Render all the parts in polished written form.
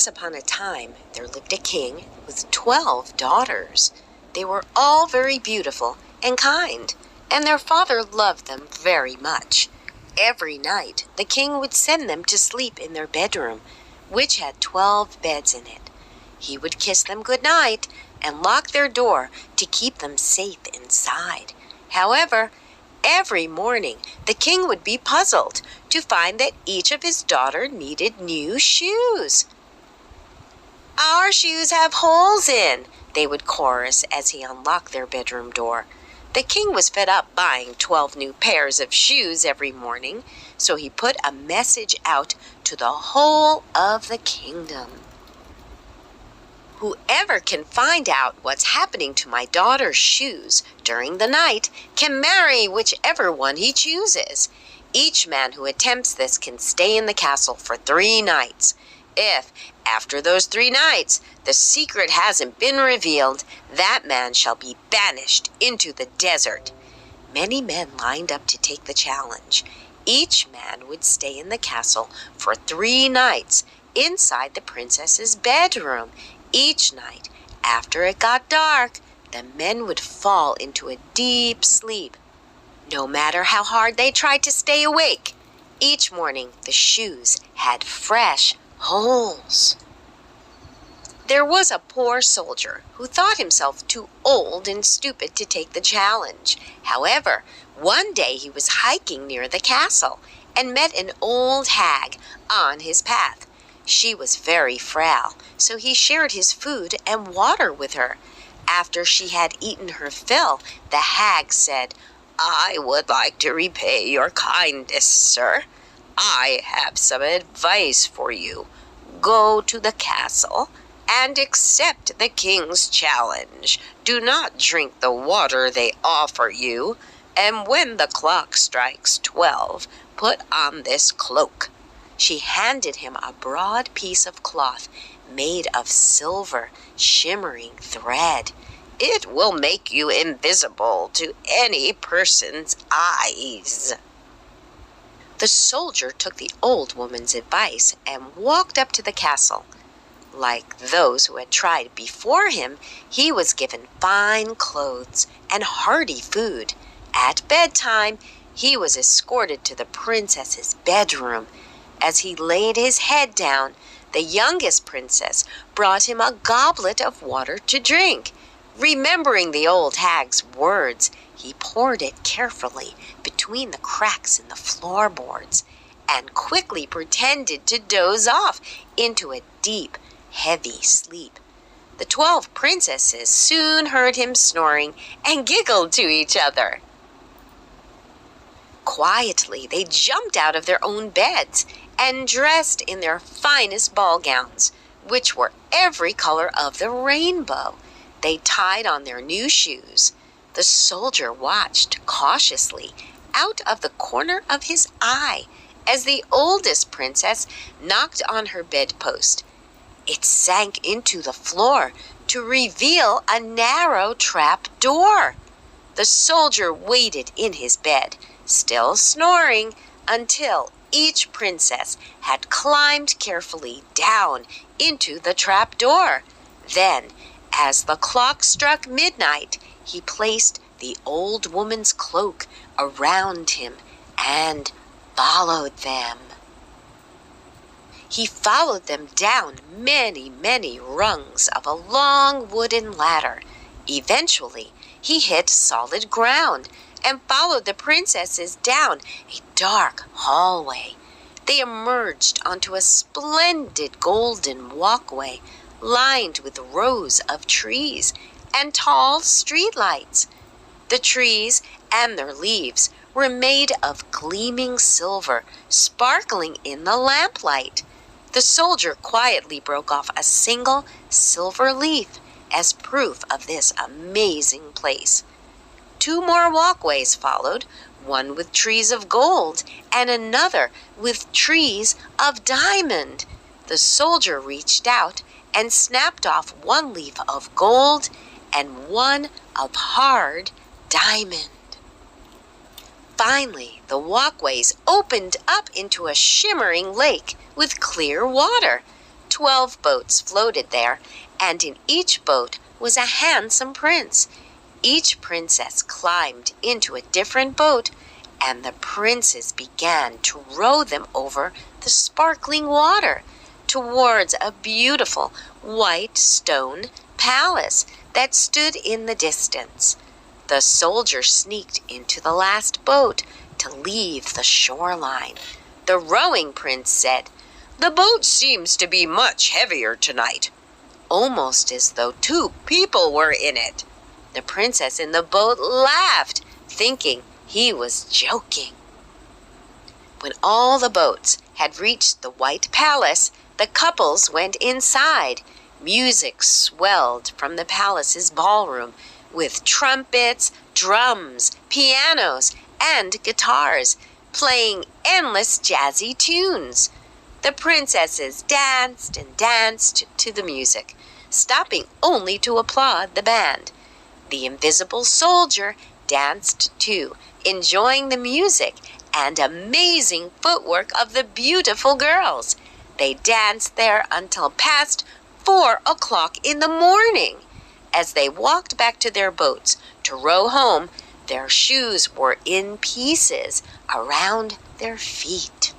Once upon a time, there lived a king with 12 daughters. They were all very beautiful and kind, and their father loved them very much. Every night, the king would send them to sleep in their bedroom, which had 12 beds in it. He would kiss them good night and lock their door to keep them safe inside. However, every morning, the king would be puzzled to find that each of his daughters needed new shoes. "Our shoes have holes in," they would chorus as he unlocked their bedroom door. The king was fed up buying 12 new pairs of shoes every morning, so he put a message out to the whole of the kingdom. "Whoever can find out what's happening to my daughter's shoes during the night can marry whichever one he chooses. Each man who attempts this can stay in the castle for 3 nights. If, after those 3 nights, the secret hasn't been revealed, that man shall be banished into the desert." Many men lined up to take the challenge. Each man would stay in the castle for 3 nights inside the princess's bedroom. Each night, after it got dark, the men would fall into a deep sleep. No matter how hard they tried to stay awake, each morning the shoes had fresh holes. There was a poor soldier who thought himself too old and stupid to take the challenge. However, one day he was hiking near the castle and met an old hag on his path. She was very frail, so he shared his food and water with her. After she had eaten her fill, the hag said, "I would like to repay your kindness, sir. I have some advice for you. Go to the castle and accept the king's challenge. Do not drink the water they offer you. And when the clock strikes 12, put on this cloak." She handed him a broad piece of cloth made of silver, shimmering thread. "It will make you invisible to any person's eyes." The soldier took the old woman's advice and walked up to the castle. Like those who had tried before him, he was given fine clothes and hearty food. At bedtime, he was escorted to the princess's bedroom. As he laid his head down, the youngest princess brought him a goblet of water to drink. Remembering the old hag's words, he poured it carefully between the cracks in the floorboards and quickly pretended to doze off into a deep, heavy sleep. The 12 princesses soon heard him snoring and giggled to each other. Quietly, they jumped out of their own beds and dressed in their finest ball gowns, which were every color of the rainbow. They tied on their new shoes. The soldier watched cautiously out of the corner of his eye as the oldest princess knocked on her bedpost. It sank into the floor to reveal a narrow trap door. The soldier waited in his bed, still snoring, until each princess had climbed carefully down into the trap door. Then, as the clock struck midnight, he placed the old woman's cloak around him and followed them. He followed them down many, many rungs of a long wooden ladder. Eventually, he hit solid ground and followed the princesses down a dark hallway. They emerged onto a splendid golden walkway lined with rows of trees and tall streetlights. The trees and their leaves were made of gleaming silver, sparkling in the lamplight. The soldier quietly broke off a single silver leaf as proof of this amazing place. 2 more walkways followed, one with trees of gold and another with trees of diamond. The soldier reached out and snapped off one leaf of gold and one of hard diamond. Finally, the walkways opened up into a shimmering lake with clear water. 12 boats floated there, and in each boat was a handsome prince. Each princess climbed into a different boat, and the princes began to row them over the sparkling water towards a beautiful white stone palace that stood in the distance. The soldier sneaked into the last boat to leave the shoreline. The rowing prince said, "The boat seems to be much heavier tonight," almost as though 2 people were in it. The princess in the boat laughed, thinking he was joking. When all the boats had reached the White Palace, the couples went inside. Music swelled from the palace's ballroom with trumpets, drums, pianos, and guitars, playing endless jazzy tunes. The princesses danced and danced to the music, stopping only to applaud the band. The invisible soldier danced too, enjoying the music and amazing footwork of the beautiful girls. They danced there until past 4 o'clock in the morning. As they walked back to their boats to row home, their shoes were in pieces around their feet.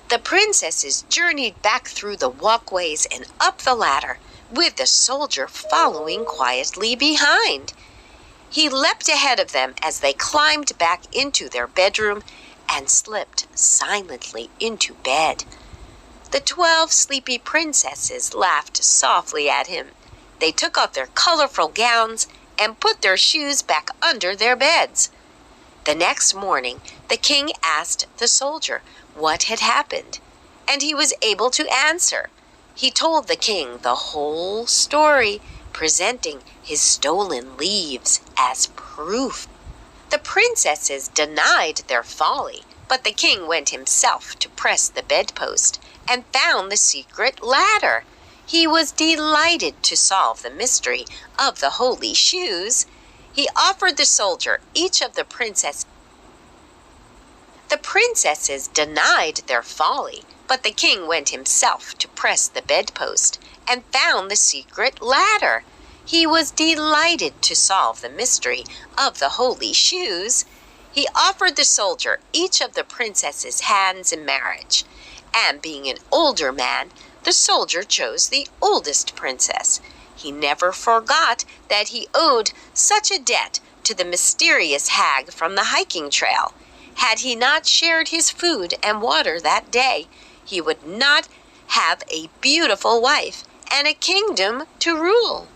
The princesses journeyed back through the walkways and up the ladder, with the soldier following quietly behind. He leapt ahead of them as they climbed back into their bedroom and slipped silently into bed. The 12 sleepy princesses laughed softly at him. They took off their colorful gowns and put their shoes back under their beds. The next morning, the king asked the soldier what had happened, and he was able to answer. He told the king the whole story, presenting his stolen leaves as proof. The princesses denied their folly, but the king went himself to press the bedpost and found the secret ladder. He was delighted to solve the mystery of the holy shoes. He offered the soldier each of the princesses. The princesses denied their folly, but the king went himself to press the bedpost and found the secret ladder. He was delighted to solve the mystery of the holy shoes. He offered the soldier each of the princesses' hands in marriage, and being an older man, the soldier chose the oldest princess. He never forgot that he owed such a debt to the mysterious hag from the hiking trail. Had he not shared his food and water that day, he would not have a beautiful wife and a kingdom to rule.